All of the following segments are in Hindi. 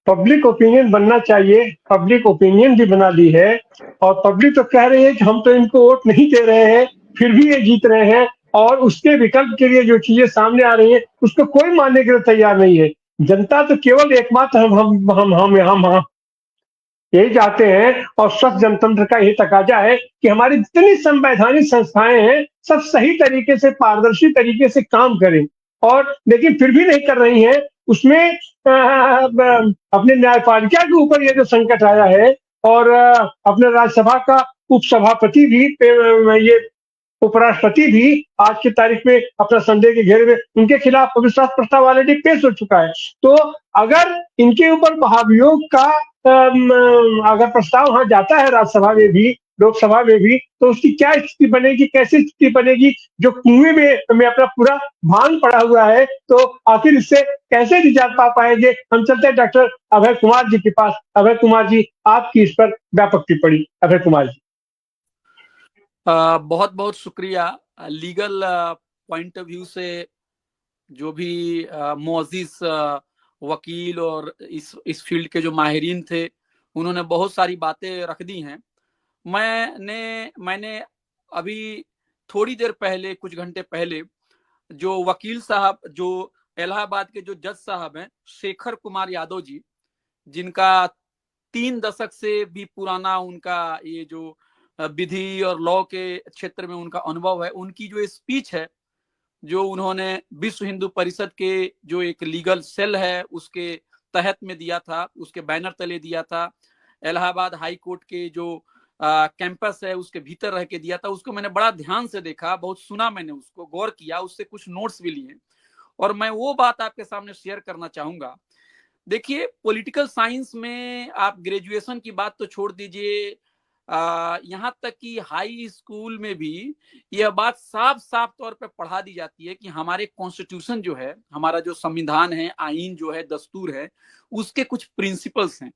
पब्लिक ओपिनियन बनना चाहिए, पब्लिक ओपिनियन भी बना ली है और पब्लिक तो कह रही है कि हम तो इनको वोट नहीं दे रहे हैं, फिर भी ये जीत रहे हैं और उसके विकल्प के लिए जो चीज़ें सामने आ रही हैं, उसको कोई मानने के लिए तैयार नहीं है। जनता तो केवल एकमात्र हम यही चाहते हैं और स्वस्थ जनतंत्र का यही तकाजा है कि हमारी जितनी संवैधानिक संस्थाएं हैं, सब सही तरीके से, पारदर्शी तरीके से काम करें और लेकिन फिर भी नहीं कर रही हैं। उसमें अपने न्यायपालिका के ऊपर ये जो संकट आया है और अपने राज्यसभा का उपसभापति भी ये उपराष्ट्रपति भी आज की तारीख में अपना संदेह के घेरे में उनके खिलाफ अविश्वास प्रस्ताव ऑलरेडी पेश हो चुका है। तो अगर इनके ऊपर महाभियोग का अगर प्रस्ताव वहां जाता है राज्यसभा में भी, लोकसभा में भी, तो उसकी क्या स्थिति बनेगी, कैसी स्थिति बनेगी? जो कुएं में अपना पूरा भांग पड़ा हुआ है, तो आखिर इससे कैसे निजात पा पाएंगे? हम चलते हैं डॉक्टर अभय कुमार जी के पास। अभय कुमार जी, आपकी इस पर व्यापक टिप्पणी। अभय कुमार जी। बहुत बहुत शुक्रिया। लीगल पॉइंट ऑफ व्यू से जो भी मोअज़्ज़िज़ वकील और इस फील्ड के जो माहिरीन थे, उन्होंने बहुत सारी बातें रख दी हैं। मैंने अभी थोड़ी देर पहले, कुछ घंटे पहले, जो वकील साहब, जो इलाहाबाद के जो जज साहब हैं, शेखर कुमार यादव जी, जिनका 3 दशक से भी पुराना उनका ये जो विधि और लॉ के क्षेत्र में उनका अनुभव है, उनकी जो स्पीच है, जो उन्होंने विश्व हिंदू परिषद के जो एक लीगल सेल है उसके तहत में दिया था, उसके बैनर तले दिया था, इलाहाबाद हाई कोर्ट के जो कैंपस है उसके भीतर रह के दिया था, उसको मैंने बड़ा ध्यान से देखा, बहुत सुना, मैंने उसको गौर किया, उससे कुछ नोट्स भी लिए और मैं वो बात आपके सामने शेयर करना चाहूंगा। देखिए, पॉलिटिकल साइंस में आप ग्रेजुएशन की बात तो छोड़ दीजिए, यहाँ तक कि हाई स्कूल में भी यह बात साफ साफ तौर पे पढ़ा दी जाती है कि हमारे कॉन्स्टिट्यूशन जो है, हमारा जो संविधान है, आईन जो है, दस्तूर है, उसके कुछ प्रिंसिपल्स हैं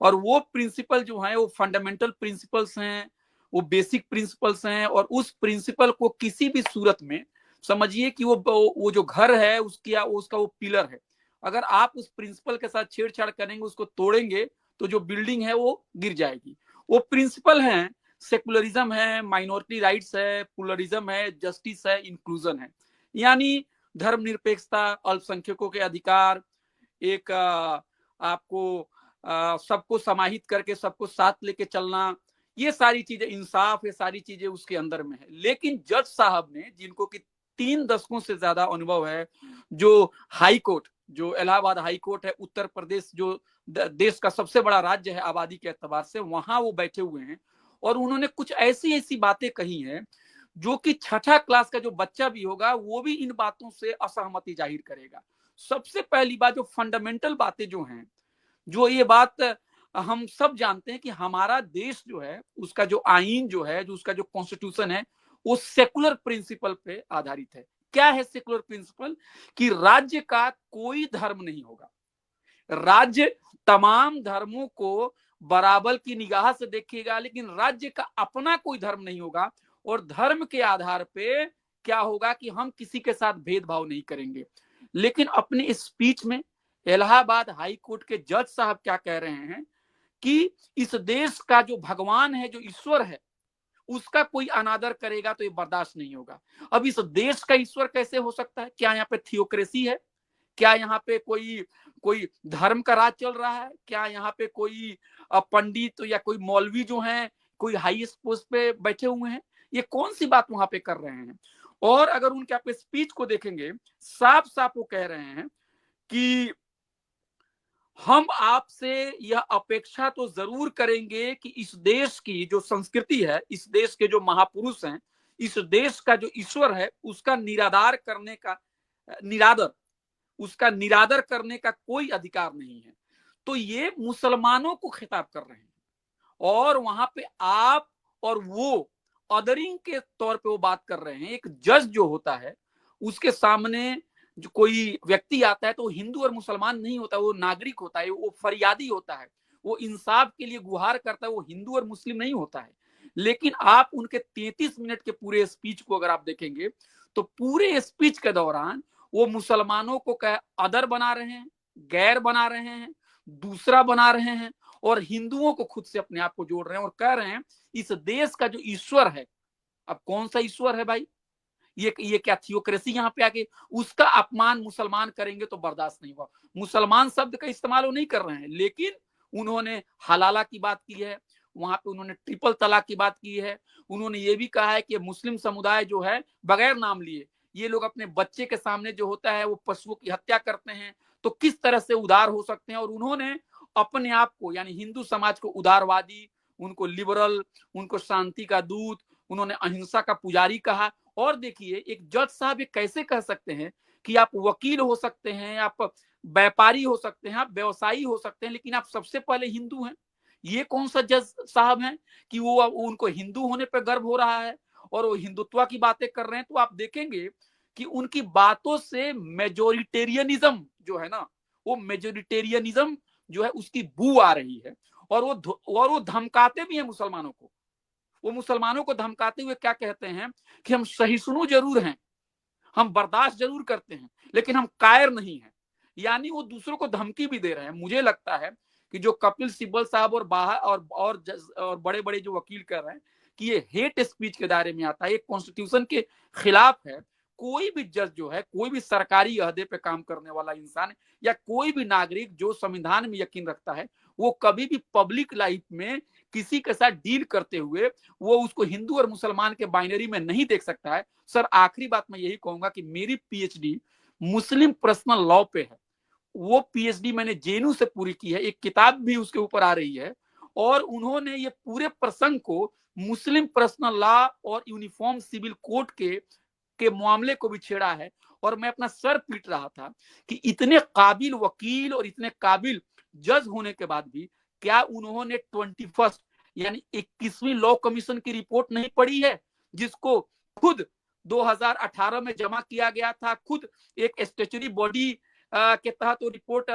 और वो प्रिंसिपल जो है वो फंडामेंटल प्रिंसिपल्स हैं, वो बेसिक प्रिंसिपल्स हैं और उस प्रिंसिपल को किसी भी सूरत में समझिए कि वो जो घर है उसका वो पिलर है। अगर आप उस प्रिंसिपल के साथ छेड़छाड़ करेंगे, उसको तोड़ेंगे, तो जो बिल्डिंग है वो गिर जाएगी। वो प्रिंसिपल हैं, सेकुलरिज्म है, माइनॉरिटी राइट्स है, प्लुरलिज्म है, जस्टिस है, इंक्लूजन है, यानी धर्मनिरपेक्षता, अल्पसंख्यकों के अधिकार, एक आपको सबको समाहित करके सबको साथ लेके चलना, ये सारी चीजें, इंसाफ, ये सारी चीजें उसके अंदर में है। लेकिन जज साहब ने, जिनको कि 3 दशकों से ज्यादा अनुभव है, जो हाई कोर्ट, जो इलाहाबाद हाई कोर्ट है, उत्तर प्रदेश जो देश का सबसे बड़ा राज्य है आबादी के एतबार से, वहां वो बैठे हुए हैं और उन्होंने कुछ ऐसी ऐसी बातें कही हैं जो कि छठा क्लास का जो बच्चा भी होगा वो भी इन बातों से असहमति जाहिर करेगा। सबसे पहली बात, जो फंडामेंटल बातें जो हैं, जो ये बात हम सब जानते हैं कि हमारा देश जो है, उसका जो आईन जो है, जो उसका जो कॉन्स्टिट्यूशन है, वो सेकुलर प्रिंसिपल पे आधारित है। क्या है सेकुलर प्रिंसिपल? कि राज्य का कोई धर्म नहीं होगा, राज्य तमाम धर्मों को बराबर की निगाह से देखेगा, लेकिन राज्य का अपना कोई धर्म नहीं होगा और धर्म के आधार पे क्या होगा कि हम किसी के साथ भेदभाव नहीं करेंगे। लेकिन अपने स्पीच में इलाहाबाद हाई कोर्ट के जज साहब क्या कह रहे हैं कि इस देश का जो भगवान है, जो ईश्वर है, उसका कोई अनादर करेगा तो ये बर्दाश्त नहीं होगा। अब इस देश का ईश्वर कैसे हो सकता है? क्या यहाँ पे थियोक्रेसी है? क्या यहाँ पे कोई कोई धर्म का राज चल रहा है? क्या यहाँ पे कोई पंडित या कोई मौलवी जो हैं, कोई हाई पोस्ट पे बैठे हुए हैं? ये कौन सी बात वहां पे कर रहे हैं? और अगर उनके आप स्पीच को देखेंगे, साफ साफ वो कह रहे हैं कि हम आपसे यह अपेक्षा तो जरूर करेंगे कि इस देश की जो संस्कृति है, इस देश के जो महापुरुष हैं, इस देश का जो ईश्वर है, उसका निरादर उसका निरादर करने का कोई अधिकार नहीं है। तो ये मुसलमानों को खिताब कर रहे हैं और वहां पे आप और वो अदरिंग के तौर पे वो बात कर रहे हैं। एक जज जो होता है, उसके सामने जो कोई व्यक्ति आता है तो वो हिंदू और मुसलमान नहीं होता, वो नागरिक होता है, वो फरियादी होता है, वो इंसाफ के लिए गुहार करता है, वो हिंदू और मुस्लिम नहीं होता है। लेकिन आप उनके 33 मिनट के पूरे स्पीच को अगर आप देखेंगे तो पूरे स्पीच के दौरान वो मुसलमानों को अदर बना रहे हैं, गैर बना रहे हैं, दूसरा बना रहे हैं और हिंदुओं को खुद से अपने आप को जोड़ रहे हैं और कह रहे हैं इस देश का जो ईश्वर है, अब कौन सा ईश्वर है भाई, ये क्या थियोक्रेसी यहाँ पे आके, उसका अपमान मुसलमान करेंगे तो बर्दाश्त नहीं हुआ। मुसलमान शब्द का इस्तेमाल वो नहीं कर रहे हैं, लेकिन उन्होंने हलाला की बात की है, वहां पे उन्होंने ट्रिपल तलाक की बात की है, उन्होंने ये भी कहा है कि मुस्लिम समुदाय जो है बगैर नाम लिए ये लोग अपने बच्चे के सामने जो होता है वो पशुओं की हत्या करते हैं, तो किस तरह से उदार हो सकते हैं। और उन्होंने अपने आप को यानी हिंदू समाज को उदारवादी, उनको लिबरल, उनको शांति का दूत, उन्होंने अहिंसा का पुजारी कहा। और देखिए एक जज साहब ये कैसे कह सकते हैं कि आप वकील हो सकते हैं, आप व्यापारी हो सकते हैं, आप व्यवसायी हो सकते हैं, लेकिन आप सबसे पहले हिंदू हैं। ये कौन सा जज साहब हैं कि वो उनको हिंदू होने पर गर्व हो रहा है और वो हिंदुत्व की बातें कर रहे हैं। तो आप देखेंगे कि उनकी बातों से मेजोरिटेरियनिज्म जो है ना, वो मेजोरिटेरियनिज्म जो है उसकी बू आ रही है। और वो धमकाते भी हैं मुसलमानों को। वो मुसलमानों को धमकाते हुए क्या कहते हैं कि हम सहिष्णु जरूर हैं, हम बर्दाश्त जरूर करते हैं, लेकिन हम कायर नहीं हैं। यानी वो दूसरों को धमकी भी दे रहे हैं। मुझे लगता है कि जो कपिल सिब्बल साहब और बाहर और बड़े बड़े जो वकील कर रहे हैं कि ये हेट स्पीच के दायरे में आता है, ये कॉन्स्टिट्यूशन के खिलाफ है। कोई भी जज जो है, कोई भी सरकारी अहदे पे काम करने वाला इंसान या कोई भी नागरिक जो संविधान में यकीन रखता है, वो कभी भी पब्लिक लाइफ में किसी के साथ डील करते हुए वो उसको हिंदू और मुसलमान के बाइनरी में नहीं देख सकता है। सर आखिरी बात मैं यही कहूंगा कि मेरी पीएचडी मुस्लिम पर्सनल लॉ पे है। वो पीएचडी मैंने जेएनयू से पूरी की है, एक किताब भी उसके ऊपर आ रही है, और उन्होंने ये पूरे प्रसंग को मुस्लिम पर्सनल लॉ और यूनिफॉर्म सिविल कोड के मामले को भी छेड़ा है। और मैं अपना सर पीट रहा था कि इतने काबिल वकील और इतने काबिल जज होने के बाद भी क्या उन्होंने 21 यानी 21वीं लॉ कमीशन की रिपोर्ट नहीं पढ़ी है, जिसको खुद 2018 में जमा किया गया था। खुद एक स्टेचुरी बॉडी के तहत वो रिपोर्ट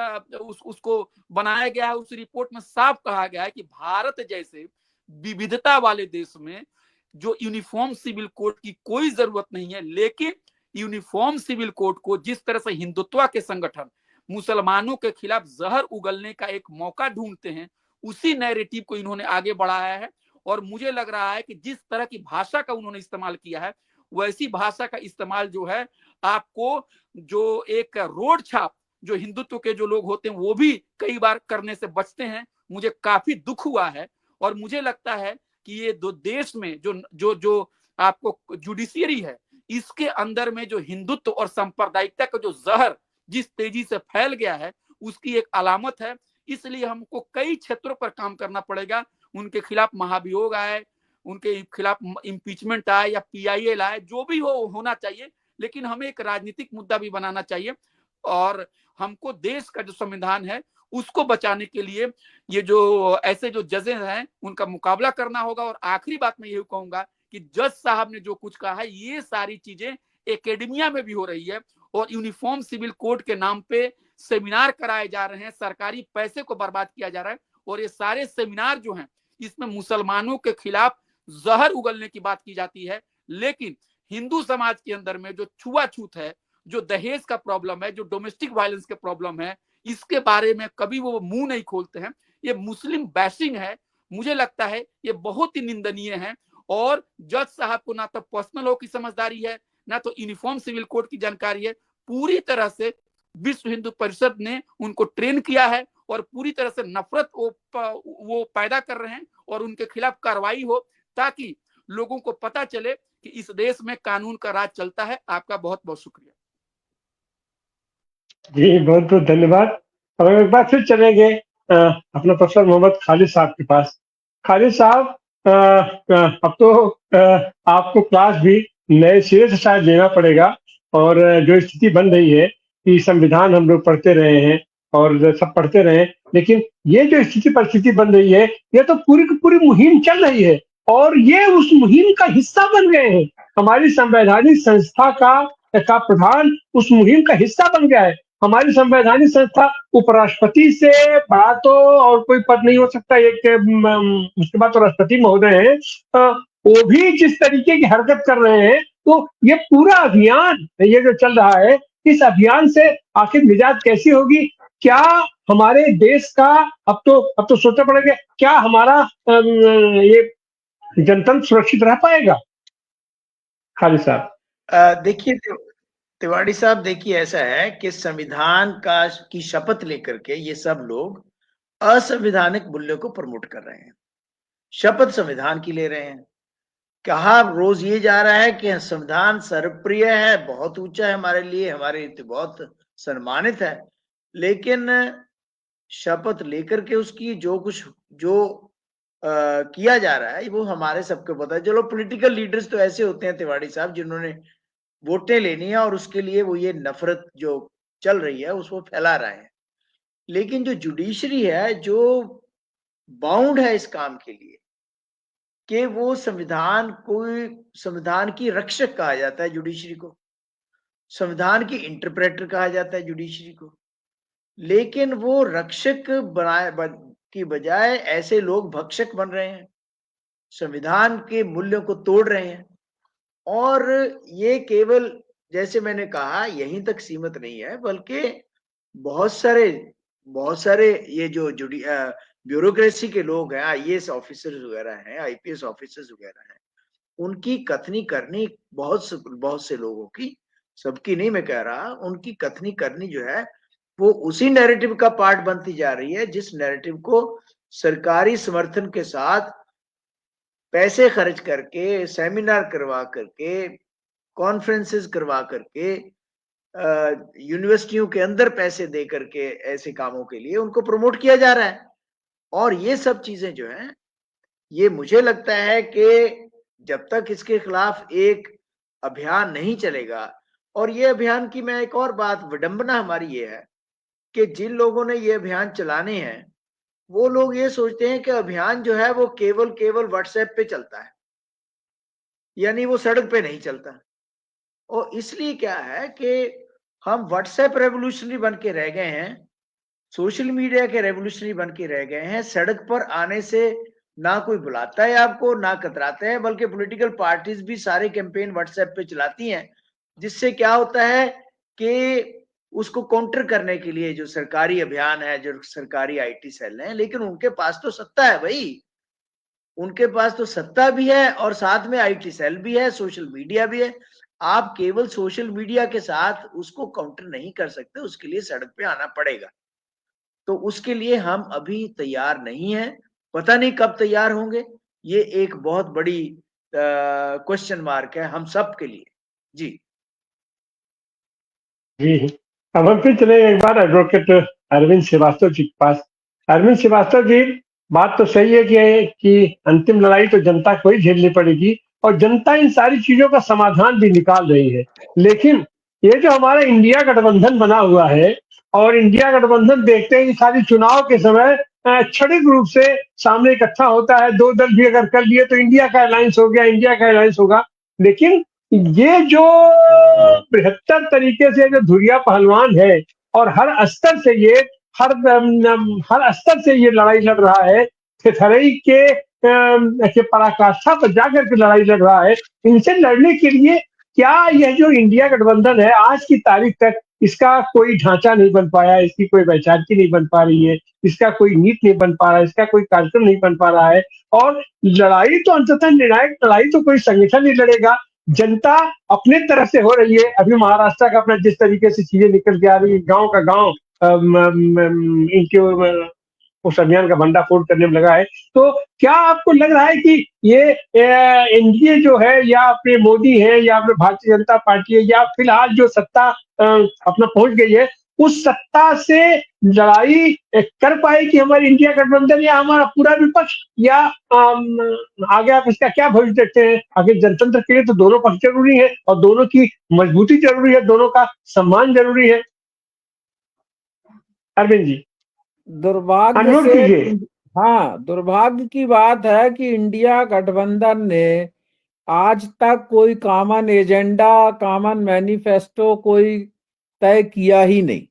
उसको बनाया गया है। उस रिपोर्ट में साफ कहा गया है कि भारत जैसे विविधता वाले देश में जो यूनिफॉर्म सिविल कोड की कोई जरूरत नहीं है, लेकिन यूनिफॉर्म सिविल कोड को जिस तरह से हिंदुत्व के संगठन मुसलमानों के खिलाफ जहर उगलने का एक मौका ढूंढते हैं, उसी नैरेटिव को इन्होंने आगे बढ़ाया है। और मुझे लग रहा है कि जिस तरह की भाषा का उन्होंने इस्तेमाल किया है, वैसी भाषा का इस्तेमाल जो है आपको जो एक रोड छाप जो हिंदुत्व के जो लोग होते हैं वो भी कई बार करने से बचते हैं। मुझे काफी दुख हुआ है और मुझे लगता है कि ये दो देश में जो जो जो आपको जुडिशियरी है, इसके अंदर में जो हिंदुत्व और सांप्रदायिकता का जो जहर जिस तेजी से फैल गया है, उसकी एक अलामत है। इसलिए हमको कई क्षेत्रों पर काम करना पड़ेगा। उनके खिलाफ महाभियोग आए, उनके खिलाफ इम्पीचमेंट आए या पीआईएल आए, जो भी हो होना चाहिए, लेकिन हमें एक राजनीतिक मुद्दा भी बनाना चाहिए। और हमको देश का जो संविधान है उसको बचाने के लिए ये जो ऐसे जो जजेस हैं उनका मुकाबला करना होगा। और आखिरी बात मैं यही कहूंगा कि जज साहब ने जो कुछ कहा है, ये सारी चीजें एकेडमिया में भी हो रही है और यूनिफॉर्म सिविल कोड के नाम पे सेमिनार कराए जा रहे हैं, सरकारी पैसे को बर्बाद किया जा रहा है। और ये सारे सेमिनार जो हैं इसमें मुसलमानों के खिलाफ जहर उगलने की बात की जाती है, लेकिन हिंदू समाज के अंदर में जो छुआछूत है, जो दहेज का प्रॉब्लम है, जो डोमेस्टिक वायलेंस के प्रॉब्लम है, इसके बारे में कभी वो मुंह नहीं खोलते हैं। ये मुस्लिम बैशिंग है। मुझे लगता है ये बहुत ही निंदनीय है। और जज साहब को ना तो पर्सनल लॉ की समझदारी है, ना तो यूनिफॉर्म सिविल कोड की जानकारी है। पूरी तरह से विश्व हिंदू परिषद ने उनको ट्रेन किया है और पूरी तरह से नफरत वो पैदा कर रहे हैं और उनके खिलाफ कार्रवाई हो, ताकि लोगों को पता चले कि इस देश में कानून का राज चलता है। आपका बहुत बहुत शुक्रिया। जी बहुत बहुत धन्यवाद। अब हम एक बार फिर चलेंगे अपना प्रोफेसर मोहम्मद खालिद साहब के पास। खालिद साहब, अब तो आपको क्लास भी नए सिरे से शायद लेना पड़ेगा। और जो स्थिति बन रही है कि संविधान हम लोग पढ़ते रहे हैं और सब पढ़ते रहे, लेकिन ये जो स्थिति परिस्थिति बन रही है, ये तो पूरी की पूरी मुहिम चल रही है और ये उस मुहिम का हिस्सा बन गए हैं। हमारी संवैधानिक संस्था का प्रधान उस मुहिम का हिस्सा बन गया है। हमारी संवैधानिक संस्था उपराष्ट्रपति से बड़ा तो और कोई पद नहीं हो सकता, एक उसके बाद तो राष्ट्रपति महोदय हैं, वो भी जिस तरीके की हरकत कर रहे हैं, तो ये पूरा अभियान ये जो चल रहा है, इस अभियान से आखिर निजात कैसी होगी? क्या हमारे देश का अब तो सोचना पड़ेगा क्या हमारा ये जनतंत्र सुरक्षित रह पाएगा? खालिद साहब। देखिए तिवारी साहब, देखिए ऐसा है कि संविधान की शपथ लेकर के ये सब लोग असंवैधानिक मूल्यों को प्रमोट कर रहे हैं। शपथ संविधान की ले रहे हैं। कहा रोज ये जा रहा है कि संविधान सर्वप्रिय है, बहुत ऊंचा है हमारे लिए, हमारे बहुत सम्मानित है, लेकिन शपथ लेकर के उसकी जो किया जा रहा है वो हमारे सबको पता है। चलो पॉलिटिकल लीडर्स तो ऐसे होते हैं तिवारी साहब, जिन्होंने वोटें लेनी है और उसके लिए वो ये नफरत जो चल रही है उसको फैला रहे हैं। लेकिन जो जुडिशरी है, जो बाउंड है इस काम के लिए कि वो संविधान की रक्षक कहा जाता है जुडिशरी को, संविधान की इंटरप्रेटर कहा जाता है जुडिशरी को, लेकिन वो रक्षक की बजाय ऐसे लोग भक्षक बन रहे हैं, संविधान के मूल्यों को तोड़ रहे हैं। और ये केवल जैसे मैंने कहा यहीं तक सीमित नहीं है, बल्कि बहुत सारे ये जो ब्यूरोक्रेसी के लोग हैं, आईएएस ऑफिसर्स वगैरह हैं, आईपीएस ऑफिसर्स वगैरह हैं, उनकी कथनी करनी बहुत से लोगों की, सबकी नहीं मैं कह रहा, उनकी कथनी करनी जो है वो उसी नैरेटिव का पार्ट बनती जा रही है जिस नैरेटिव को सरकारी समर्थन के साथ पैसे खर्च करके, सेमिनार करवा करके, कॉन्फ्रेंसेस करवा करके, यूनिवर्सिटियों के अंदर पैसे दे करके ऐसे कामों के लिए उनको प्रमोट किया जा रहा है। और ये सब चीजें जो हैं, ये मुझे लगता है कि जब तक इसके खिलाफ एक अभियान नहीं चलेगा, और ये अभियान की मैं एक और बात, विडंबना हमारी ये है कि जिन लोगों ने ये अभियान चलाने हैं वो लोग ये सोचते हैं कि अभियान जो है वो केवल व्हाट्सएप पे चलता है, यानी वो सड़क पे नहीं चलता। और इसलिए क्या है कि हम व्हाट्सएप रेवोल्यूशनरी बन के रह गए हैं, सोशल मीडिया के रेवोल्यूशनरी बन के रह गए हैं। सड़क पर आने से ना कोई बुलाता है आपको, ना कतराते हैं, बल्कि पॉलिटिकल पार्टीज भी सारे कैंपेन व्हाट्सएप पे चलाती हैं, जिससे क्या होता है कि उसको काउंटर करने के लिए जो सरकारी अभियान है, जो सरकारी आईटी सेल है, लेकिन उनके पास तो सत्ता है भाई, उनके पास तो सत्ता भी है और साथ में आईटी सेल भी है, सोशल मीडिया भी है। आप केवल सोशल मीडिया के साथ उसको काउंटर नहीं कर सकते, उसके लिए सड़क पे आना पड़ेगा। तो उसके लिए हम अभी तैयार नहीं हैं, पता नहीं कब तैयार होंगे। ये एक बहुत बड़ी क्वेश्चन मार्क है हम सब के लिए। जी जी, अब हम फिर चले एक बार एडवोकेट अरविंद श्रीवास्तव जी के पास। अरविंद श्रीवास्तव जी, बात तो सही है कि अंतिम लड़ाई तो जनता को ही झेलनी पड़ेगी और जनता इन सारी चीजों का समाधान भी निकाल रही है। लेकिन ये जो हमारा इंडिया गठबंधन बना हुआ है और इंडिया गठबंधन देखते हैं कि सारी चुनाव के समय क्षणिक रूप से सामने इकट्ठा होता है, दो दल भी अगर कर लिए तो इंडिया का अलायंस हो गया, इंडिया का अलायंस होगा। लेकिन ये जो बेहतर तरीके से जो धुरिया पहलवान है और हर स्तर से ये हर स्तर से ये लड़ाई लड़ रहा है, थेथरई के पराकाष्ठा पर जाकर के लड़ाई लड़ रहा है, इनसे लड़ने के लिए क्या यह जो इंडिया गठबंधन है आज की तारीख तक इसका कोई ढांचा नहीं बन पाया, इसकी कोई वैचारिकी नहीं बन पा रही है, इसका कोई नीति नहीं बन पा रहा है, इसका कोई कार्यक्रम नहीं बन पा रहा है। और लड़ाई तो अंततः निर्णायक लड़ाई तो कोई संगठन नहीं लड़ेगा, जनता अपने तरफ से हो रही है। अभी महाराष्ट्र का अपना जिस तरीके से चीजें निकल के आ रही है, गांव का गांव इनके उस अभियान का भंडाफोड़ करने में लगा है। तो क्या आपको लग रहा है कि ये एनडीए जो है या अपने मोदी है या अपने भारतीय जनता पार्टी है या फिलहाल जो सत्ता अपना पहुंच गई है, उस सत्ता से लड़ाई कर पाएगी हमारी इंडिया गठबंधन या हमारा पूरा विपक्ष, या आगे आप इसका क्या भविष्य देखते हैं? आगे जनतंत्र के लिए तो दोनों पक्ष जरूरी है और दोनों की मजबूती जरूरी है, दोनों का सम्मान जरूरी है। अरविंद जी, दुर्भाग्य अनुरोध से, कीजिए। हाँ, दुर्भाग्य की बात है कि इंडिया गठबंधन ने आज तक कोई कॉमन एजेंडा, कॉमन मैनिफेस्टो कोई तय किया ही नहीं।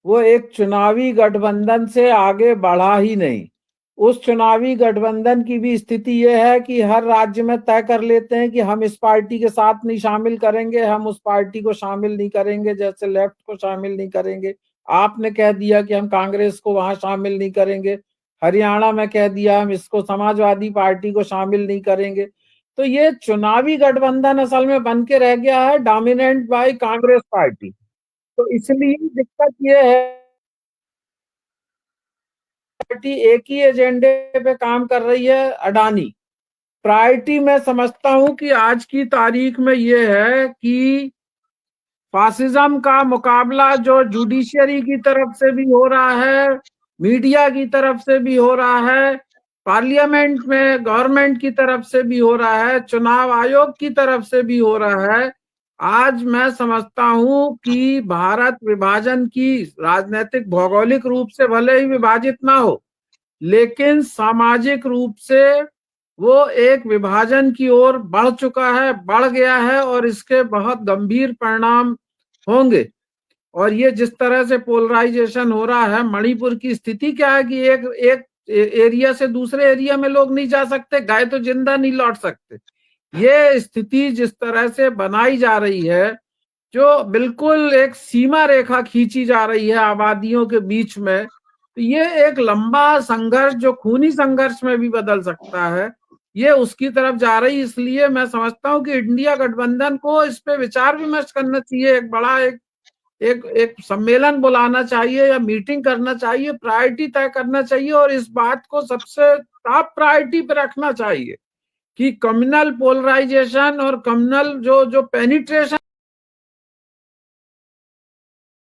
वो एक चुनावी गठबंधन से आगे बढ़ा ही नहीं। उस चुनावी गठबंधन की भी स्थिति यह है कि हर राज्य में तय कर लेते हैं कि हम इस पार्टी के साथ नहीं शामिल करेंगे, हम उस पार्टी को शामिल नहीं करेंगे, जैसे लेफ्ट को शामिल नहीं करेंगे, आपने कह दिया कि हम कांग्रेस को वहां शामिल नहीं करेंगे, हरियाणा में कह दिया हम इसको समाजवादी पार्टी को शामिल नहीं करेंगे। तो ये चुनावी गठबंधन असल में बन के रह गया है डोमिनेंट बाय कांग्रेस पार्टी। तो इसलिए दिक्कत ये है, पार्टी एक ही एजेंडे पे काम कर रही है, अडानी। प्रायोरिटी मैं समझता हूं कि आज की तारीख में ये है कि फासिज्म का मुकाबला जो जुडिशियरी की तरफ से भी हो रहा है, मीडिया की तरफ से भी हो रहा है, पार्लियामेंट में गवर्नमेंट की तरफ से भी हो रहा है, चुनाव आयोग की तरफ से भी हो रहा है। आज मैं समझता हूं कि भारत विभाजन की राजनीतिक भौगोलिक रूप से भले ही विभाजित ना हो, लेकिन सामाजिक रूप से वो एक विभाजन की ओर बढ़ चुका है, बढ़ गया है, और इसके बहुत गंभीर परिणाम होंगे। और ये जिस तरह से पोलराइजेशन हो रहा है, मणिपुर की स्थिति क्या है कि एक एरिया से दूसरे एरिया में लोग नहीं जा सकते, गए तो जिंदा नहीं लौट सकते। ये स्थिति जिस तरह से बनाई जा रही है, जो बिल्कुल एक सीमा रेखा खींची जा रही है आबादियों के बीच में, तो ये एक लंबा संघर्ष जो खूनी संघर्ष में भी बदल सकता है, ये उसकी तरफ जा रही। इसलिए मैं समझता हूं कि इंडिया गठबंधन को इस पे विचार विमर्श करना चाहिए, एक बड़ा एक सम्मेलन बुलाना चाहिए या मीटिंग करना चाहिए, प्रायोरिटी तय करना चाहिए, और इस बात को सबसे टॉप प्रायोरिटी पे रखना चाहिए कि कम्युनल पोलराइजेशन और कम्युनल जो पेनिट्रेशन